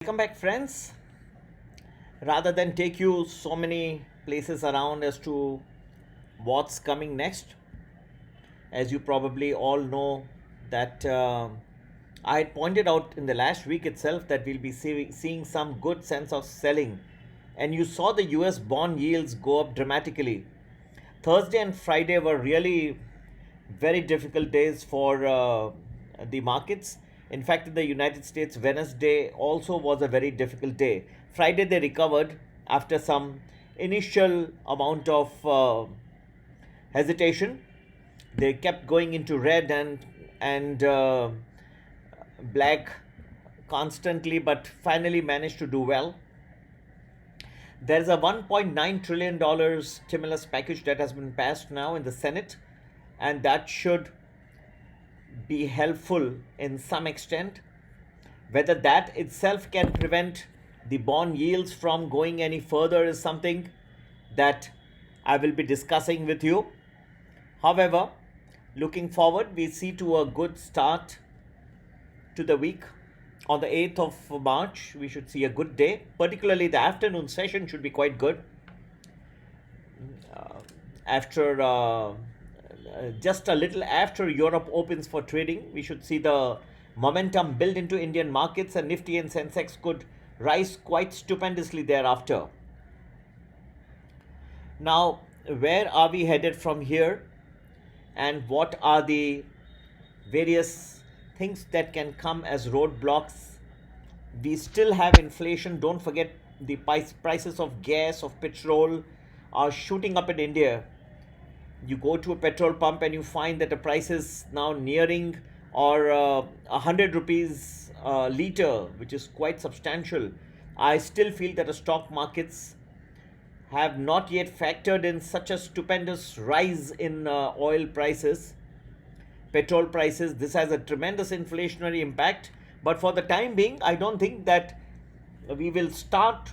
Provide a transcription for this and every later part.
Welcome back, friends. Rather than take you so many places around as to what's coming next, as you probably all know, that I had pointed out in the last week itself that we'll be seeing some good sense of selling, and you saw the US bond yields go up dramatically. Thursday and Friday were really very difficult days for the markets. In fact, in the United States, Wednesday also was a very difficult day. Friday they recovered after some initial amount of hesitation. They kept going into red and black constantly, but finally managed to do well. There's a $1.9 trillion stimulus package that has been passed now in the Senate, and that should be helpful in some extent. Whether that itself can prevent the bond yields from going any further is something that I will be discussing with you. However, looking forward, we see to a good start to the week. On the 8th of March, we should see a good day. Particularly the afternoon session should be quite good. After just a little after Europe opens for trading, we should see the momentum build into Indian markets, and Nifty and Sensex could rise quite stupendously thereafter. Now, where are we headed from here, and what are the various things that can come as roadblocks? We still have inflation. Don't forget, the prices of gas, of petrol are shooting up in India. You go to a petrol pump and you find that the price is now nearing or 100 rupees a liter, which is quite substantial. I still feel that the stock markets have not yet factored in such a stupendous rise in oil prices, petrol prices. This has a tremendous inflationary impact, but for the time being, I don't think that we will start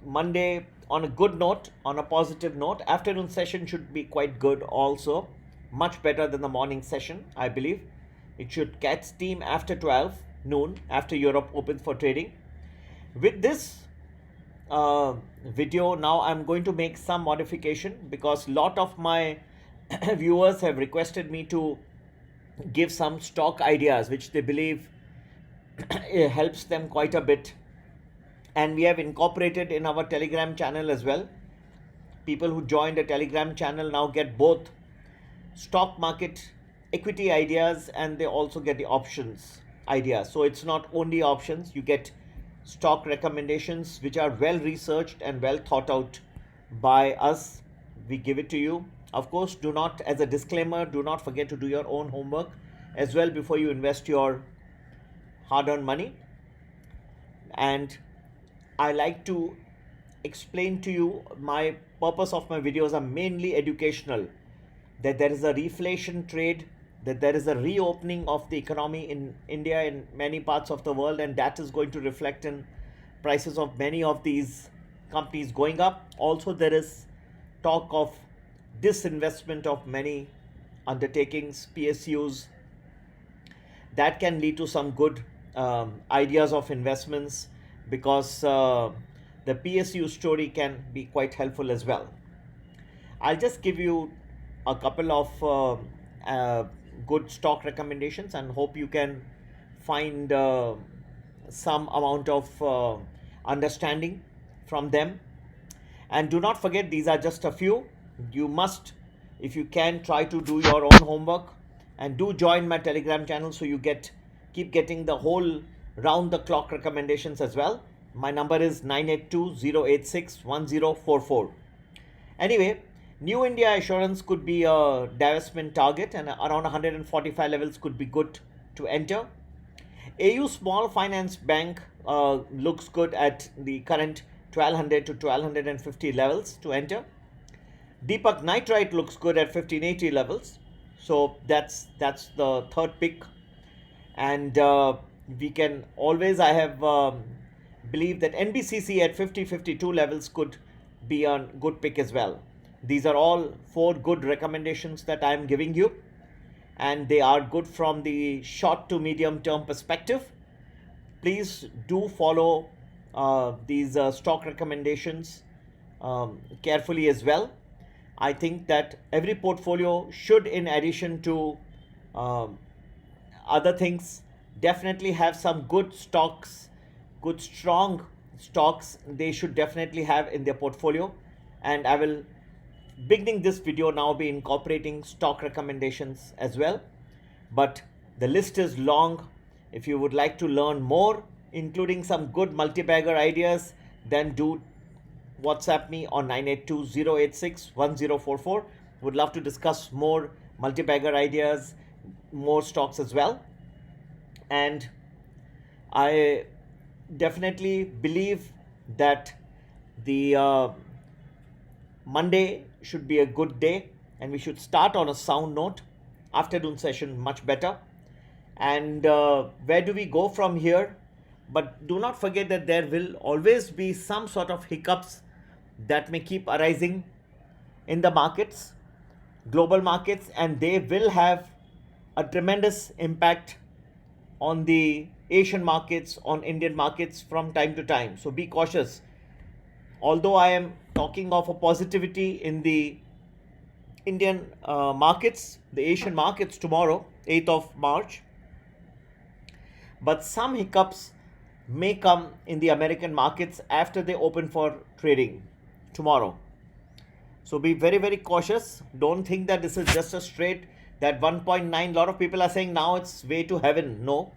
Monday on a good note, on a positive note. Afternoon session should be quite good also, much better than the morning session, I believe. It should catch steam after 12 noon, after Europe opens for trading. With this video, now I'm going to make some modification because a lot of my viewers have requested me to give some stock ideas which they believe helps them quite a bit, and we have incorporated in our Telegram channel as well. People who joined the Telegram channel now get both stock market equity ideas, and they also get the options ideas. So it's not only options, you get stock recommendations which are well researched and well thought out by us. We give it to you. Of course, do not, as a disclaimer, do not forget to do your own homework as well before you invest your hard-earned money. And I like to explain to you, my purpose of my videos are mainly educational, that there is a reflation trade, that there is a reopening of the economy in India and many parts of the world, and that is going to reflect in prices of many of these companies going up. Also, there is talk of disinvestment of many undertakings, PSUs. That can lead to some good ideas of investments, because the PSU story can be quite helpful as well. I'll just give you a couple of good stock recommendations and hope you can find some amount of understanding from them. And do not forget, these are just a few. You must, if you can, try to do your own homework, and do join my Telegram channel so you keep getting the whole round the clock recommendations as well. My number is 982-086-1044. Anyway, New India Assurance could be a divestment target, and around 145 levels could be good to enter. AU Small Finance Bank looks good at the current 1200 to 1250 levels to enter. Deepak Nitrite looks good at 1580 levels. So that's the third pick. And we can always, I have believed that NBCC at 50-52 levels could be a good pick as well. These are all 4 good recommendations that I am giving you, and they are good from the short to medium term perspective. please do follow these stock recommendations carefully as well. I think that every portfolio should, in addition to um, other things, definitely have some good stocks, good strong stocks they should definitely have in their portfolio. And I will, beginning this video now, be incorporating stock recommendations as well. But the list is long. If you would like to learn more, including some good multi-bagger ideas, then do WhatsApp me on 982-086-1044. Would love to discuss more multi-bagger ideas, more stocks as well. And I definitely believe that the Monday should be a good day and we should start on a sound note. Afternoon session much better. And where do we go from here? But do not forget that there will always be some sort of hiccups that may keep arising in the markets, global markets, and they will have a tremendous impact on the Asian markets, on Indian markets from time to time. So be cautious. Although I am talking of a positivity in the Indian markets, the Asian markets tomorrow, 8th of March, but some hiccups may come in the American markets after they open for trading tomorrow. So be very, very cautious. Don't think that this is just a straight, that 1.9, a lot of people are saying now it's way to heaven. No.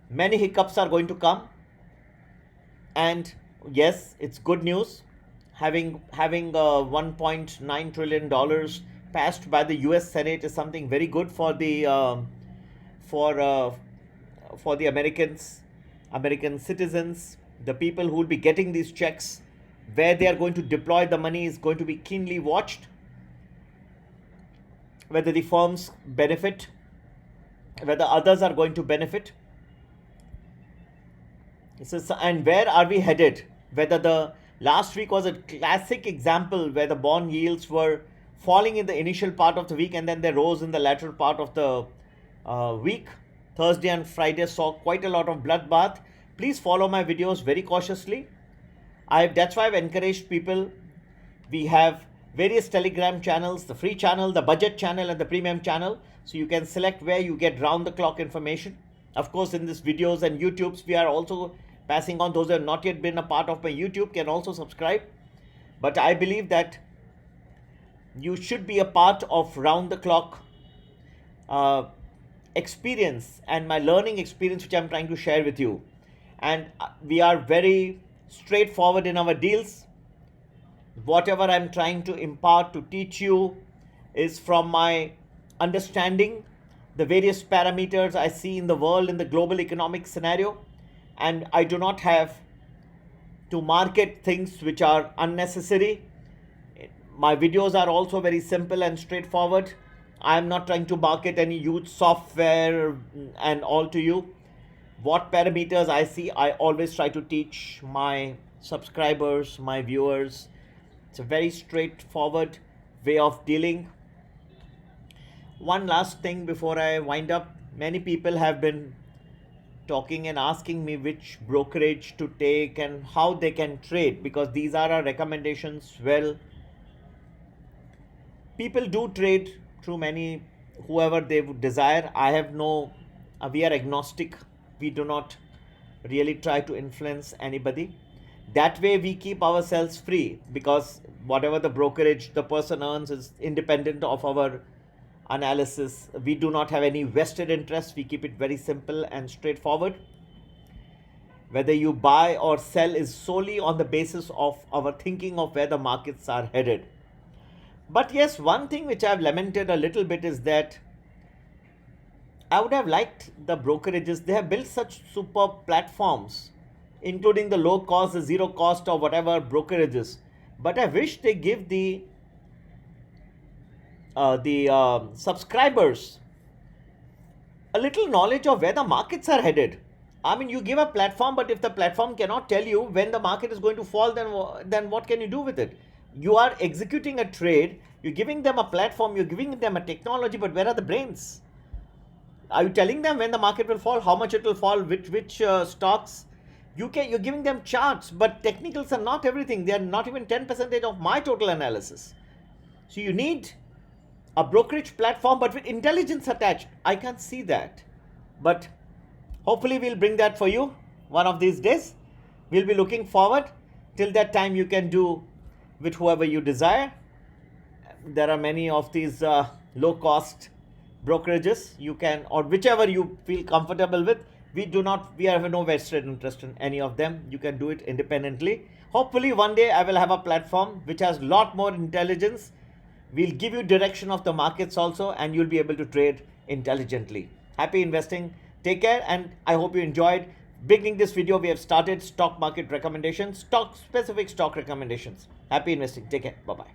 Many hiccups are going to come. And yes, it's good news. Having $1.9 trillion passed by the US Senate is something very good for the Americans, American citizens, the people who will be getting these checks. Where they are going to deploy the money is going to be keenly watched. Whether the firms benefit, whether others are going to benefit. And where are we headed? Whether the last week was a classic example where the bond yields were falling in the initial part of the week and then they rose in the latter part of the week. Thursday and Friday saw quite a lot of bloodbath. Please follow my videos very cautiously. That's why I've encouraged people. We have various Telegram channels, the free channel, the budget channel, and the premium channel. So you can select where you get round-the-clock information. Of course, in these videos and YouTubes, we are also passing on. Those who have not yet been a part of my YouTube can also subscribe. But I believe that you should be a part of round-the-clock experience and my learning experience, which I'm trying to share with you. And we are very straightforward in our deals. Whatever I'm trying to impart, to teach you, is from my understanding, the various parameters I see in the world, in the global economic scenario. And I do not have to market things which are unnecessary. My videos are also very simple and straightforward. I'm not trying to market any huge software and all to you. What parameters I see, I always try to teach my subscribers, my viewers. It's a very straightforward way of dealing. One last thing before I wind up. Many people have been talking and asking me which brokerage to take and how they can trade, because these are our recommendations. Well, people do trade through many, whoever they would desire. We are agnostic. We do not really try to influence anybody. That way we keep ourselves free, because whatever the brokerage the person earns is independent of our analysis. We do not have any vested interest. We keep it very simple and straightforward. Whether you buy or sell is solely on the basis of our thinking of where the markets are headed. But yes, one thing which I've lamented a little bit is that I would have liked the brokerages. They have built such superb platforms, including the low cost, the zero cost, or whatever brokerages. But I wish they give the subscribers a little knowledge of where the markets are headed. I mean, you give a platform, but if the platform cannot tell you when the market is going to fall, then what can you do with it? You are executing a trade, you're giving them a platform, you're giving them a technology, but where are the brains? Are you telling them when the market will fall, how much it will fall, which stocks? You're giving them charts, but technicals are not everything. They are not even 10% of my total analysis. So you need a brokerage platform, but with intelligence attached. I can't see that. But hopefully we'll bring that for you one of these days. We'll be looking forward. Till that time, you can do with whoever you desire. There are many of these low-cost brokerages. You can, or whichever you feel comfortable with. We have no vested interest in any of them. You can do it independently. Hopefully one day I will have a platform which has a lot more intelligence. We'll give you direction of the markets also, and you'll be able to trade intelligently. Happy investing. Take care, and I hope you enjoyed. Beginning this video, we have started stock market recommendations, specific stock recommendations. Happy investing. Take care. Bye-bye.